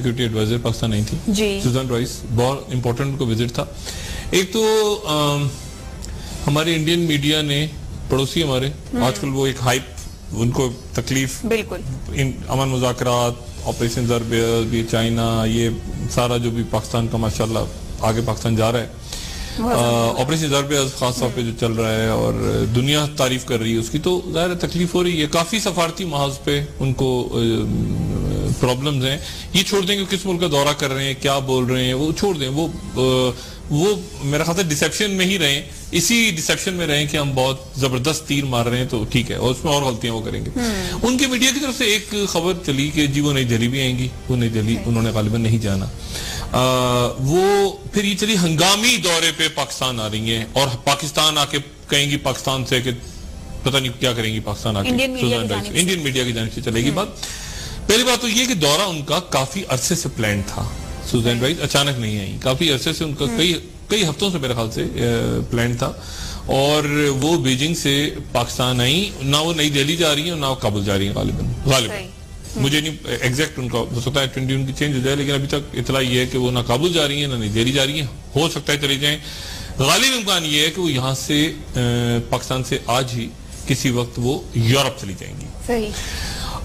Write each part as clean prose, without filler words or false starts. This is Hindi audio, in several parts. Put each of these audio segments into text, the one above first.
सिक्योरिटी एडवाइजर पाकिस्तान आई थी सुजान राइस, बहुत इंपॉर्टेंट उनको विजिट था। एक तो हमारे इंडियन मीडिया ने, पड़ोसी हमारे, आजकल वो एक हाइप, उनको तकलीफ, बिल्कुल अमन मुज़ाकरात, ऑपरेशन ज़रबेज़, ये चाइना, ये सारा जो भी पाकिस्तान का माशाल्लाह आगे पाकिस्तान जा रहा है, ऑपरेशन ज़रबेज़ खास तौर पे जो चल रहा है और दुनिया तारीफ कर रही है उसकी, तो ज़ाहिर तकलीफ हो रही है। काफी सफारती महाज पे उनको प्रॉब्लम्स हैं। ये छोड़ दें कि किस मुल्क का दौरा कर रहे हैं, क्या बोल रहे हैं, वो छोड़ दें। वो मेरा ख्याल है डिसेप्शन में ही रहें, इसी डिसेप्शन में रहें कि हम बहुत जबरदस्त तीर मार रहे हैं, तो ठीक है, और उसमें और गलतियां वो करेंगे। उनके मीडिया की तरफ से एक खबर चली कि जी वो नई दिल्ली भी आएंगी, वो नई दिल्ली उन्होंने गालिबन नहीं जाना। वो फिर ये चली हंगामी दौरे पे पाकिस्तान आ रही हैं और पाकिस्तान आके कहेंगी पाकिस्तान से कि पता नहीं क्या करेंगी पाकिस्तान आके, इंडियन मीडिया की जानिब से चलेगी बात। पहली बात तो ये कि दौरा उनका काफी अरसे से प्लान था, सुजैन राइस अचानक नहीं आई, काफी अरसे से उनका कई हफ्तों से मेरे ख्याल से प्लान था, और वो बीजिंग से पाकिस्तान आई, ना वो नई दिल्ली जा रही है ना वो काबुल जा रही है गालिबन। मुझे नहीं एग्जैक्ट उनका, हो सकता है 20 उनकी चेंज हो जाए, लेकिन अभी तक इतला ये है कि वो ना काबुल जा रही है ना नई दिल्ली जा रही है, हो सकता है चली जाए। गालिब इम्कान ये है कि वो यहाँ से पाकिस्तान से आज ही किसी वक्त वो यूरोप चली जाएंगी। सही।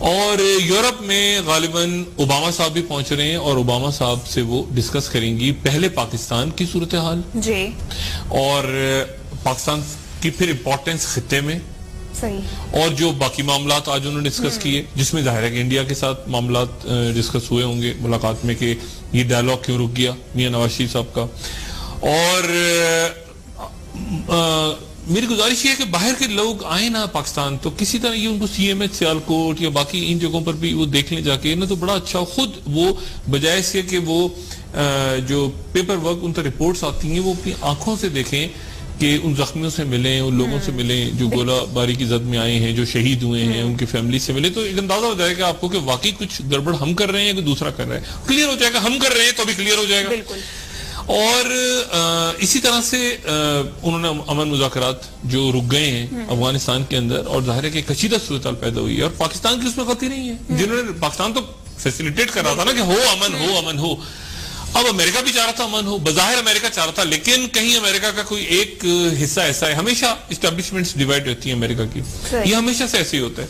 और यूरोप में गालिबन ओबामा साहब भी पहुंच रहे हैं और ओबामा साहब से वो डिस्कस करेंगी पहले पाकिस्तान की सूरत हाल जी, और पाकिस्तान की फिर इम्पोर्टेंस खिते में, सही, और जो बाकी मामलात आज उन्होंने डिस्कस किए, जिसमें जाहिर है कि इंडिया के साथ मामलात डिस्कस हुए होंगे मुलाकात में कि ये डायलॉग क्यों रुक गया मियां नवाज शरीफ साहब का। और मेरी गुजारिश ये है कि बाहर के लोग आए ना पाकिस्तान, तो किसी तरह ये उनको CMH सियालकोट या बाकी इन जगहों पर भी वो देख लें जाके ना, तो बड़ा अच्छा खुद वो बजाय से कि वो जो पेपर वर्क उन तक रिपोर्ट्स आती हैं वो अपनी आंखों से देखें कि उन जख्मियों से मिलें, उन लोगों से मिलें जो गोलाबारी की जद में आए हैं, जो शहीद हुए हैं, उनकी फैमिली से मिले, तो एक अंदाजा हो जाएगा आपको कि वाकई कुछ गड़बड़ हम कर रहे हैं कि दूसरा कर रहा है। क्लियर हो जाएगा, हम कर रहे हैं तो भी क्लियर हो जाएगा। और इसी तरह से उन्होंने अमन मुज़ाकरात जो रुक गए हैं अफगानिस्तान के अंदर, और जाहिर है कि कशीदा सूरत पैदा हुई है और पाकिस्तान की उसमें गलती नहीं है, जिन्होंने पाकिस्तान तो फैसिलिटेट कर रहा था ना कि हो अमन हो। अब अमेरिका भी चाह रहा था अमन हो, बज़ाहिर अमेरिका चाह रहा था, लेकिन कहीं अमेरिका का कोई एक हिस्सा ऐसा है, हमेशा इस्टेब्लिशमेंट्स डिवाइड रहती है अमेरिका की, ये हमेशा से ऐसे ही होता है।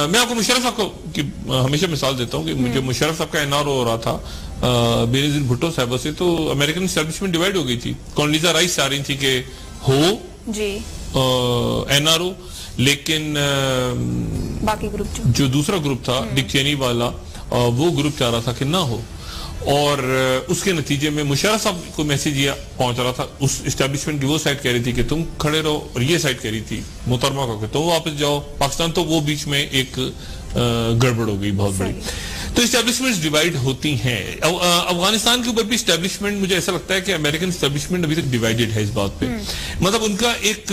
मैं आपको मुशर्रफ साहब की हमेशा मिसाल देता हूँ कि मुझे मुशर्रफ साहब का NRO हो रहा था बेनजीर भुट्टो साहब से, तो अमेरिकन इस्टेब्लिशमेंट डिवाइड हो गई थी। कॉन्डोलीजा राइस चाह रही थी कि हो जी NRO, लेकिन बाकी ग्रुप जो दूसरा ग्रुप था डिक चेनी वाला, वो ग्रुप चाह रहा था कि ना हो, और उसके नतीजे में मुशर्रफ साहब को मैसेज ये पहुंच रहा था, उस इस्टेब्लिशमेंट की वो साइड कह रही थी कि तुम खड़े रहो, और ये साइड कह रही थी मोहतरमा को कि तुम वापस जाओ पाकिस्तान, तो वो बीच में एक गड़बड़ हो गई बहुत बड़ी। तो इस्टेब्लिशमेंट्स डिवाइड होती हैं। अफगानिस्तान के ऊपर भी इस्टेब्लिशमेंट, मुझे ऐसा लगता है कि अमेरिकन इस्टेब्लिशमेंट अभी तक डिवाइडेड है इस बात पे, मतलब उनका एक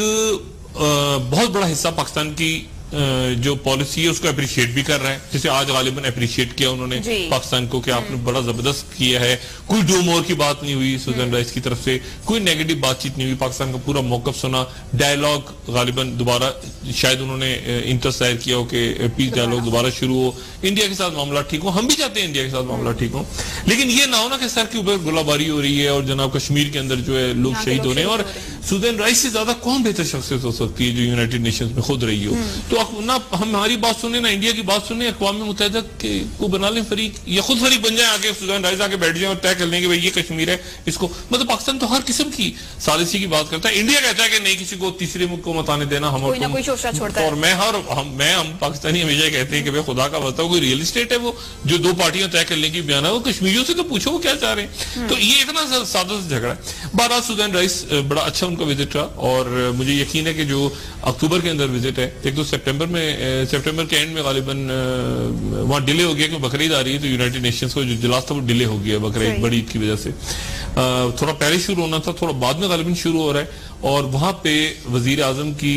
बहुत बड़ा हिस्सा पाकिस्तान की जो पॉलिसी है उसको अप्रिशिएट भी कर रहा है, जैसे आज गालिबन अप्रिशिएट किया उन्होंने पाकिस्तान को कि आपने बड़ा जबरदस्त किया है, कोई डू मोर की बात नहीं हुई सुजैन राइस की तरफ से, कोई नेगेटिव बातचीत नहीं हुई, पाकिस्तान का पूरा मौकफ सुना, डायलॉग गालिबन दोबारा शायद उन्होंने इंटरेस्ट जाहिर किया हो कि पीस डायलॉग दोबारा शुरू हो, इंडिया के साथ मामला ठीक हो, हम भी चाहते हैं इंडिया के साथ मामला ठीक हो, लेकिन ये ना हो ना कि सर के ऊपर गोलाबारी हो रही है और जनाब कश्मीर के अंदर जो है लोग शहीद हो रहे हैं, और सुजैन राइस से ज्यादा कौन बेहतर शख्सियत हो सकती है जो यूनाइटेड नेशंस में खुद रही हो, तो ना हमारी बात सुने ना इंडिया की बात सुने, अक़वाम मुत्तहिदा को बना लें फरीक, या खुद फरीक बन जाए आगे, सुजैन राइस आके बैठ जाए और तय कर लें कि भाई ये कश्मीर है, इसको, मतलब पाकिस्तान तो हर किस्म की सालिसी की बात करता है, इंडिया कहता है कि नहीं किसी को तीसरे मुल्क को मत आने देना, हम और हम पाकिस्तानी हमेशा कहते हैं कि भाई खुदा का वास्ता कोई रियल एस्टेट है वो जो दो पार्टियां तय कर लेंगी बयान है, वो कश्मीरियों से तो पूछो वो क्या चाह रहे हैं, तो ये इतना सादा सा झगड़ा है। बहरहाल सुजैन राइस बड़ा अच्छा उनका विजिट रहा, और मुझे यकीन है कि जो अक्टूबर के अंदर विजिट है, एक तो सितंबर के एंड में गालिबन वहाँ डिले हो गया क्योंकि बकरीद आ रही है, तो यूनाइटेड नेशंस को जो इजलास था वो डिले हो गया बकरीद बड़ी ईद की वजह से, थोड़ा पहले शुरू होना था, थोड़ा बाद में गालिबन शुरू हो रहा है, और वहां पे वजीर आजम की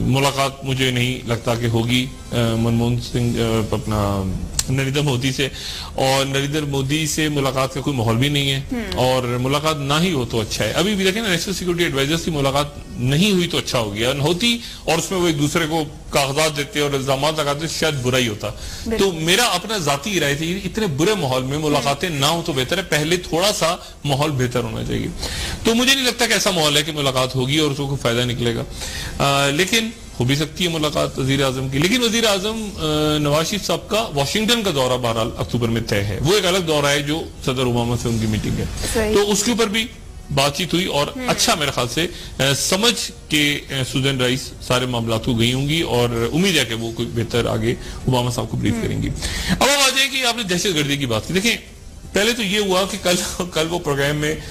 मुलाकात मुझे नहीं लगता कि होगी मनमोहन सिंह अपना नरेंद्र मोदी से, और नरेंद्र मोदी से मुलाकात का कोई माहौल भी नहीं है, और मुलाकात ना ही हो तो अच्छा है। अभी भी देखें ना, नेशनल सिक्योरिटी एडवाइजर की मुलाकात नहीं हुई तो अच्छा हो गया, होती और उसमें वो एक दूसरे को कागजात देते और इल्जाम लगाते शायद बुरा ही होता। तो मेरा अपना जाती राय थी, इतने बुरे माहौल में मुलाकातें ना हो तो बेहतर है, पहले थोड़ा सा माहौल बेहतर होना चाहिए। तो मुझे नहीं लगता कि ऐसा माहौल है कि मुलाकात होगी और उसको फायदा निकलेगा, लेकिन हो भी सकती है मुलाकात वजीर आजम की। लेकिन वजीर आजम नवाज शरीफ साहब का वाशिंगटन का दौरा बहरहाल अक्टूबर में तय है, वो एक अलग दौरा है जो सदर ओबामा से उनकी मीटिंग है, तो उसके ऊपर भी बातचीत हुई और अच्छा मेरे ख्याल से समझ के सुजन राइस सारे मामला को गई होंगी, और उम्मीद है कि वो कोई बेहतर आगे ओबामा साहब को ब्रीफ करेंगी। अब आ जाए कि आपने दहशतगर्दी की बात की। देखें, पहले तो ये हुआ कि कल वो प्रोग्राम में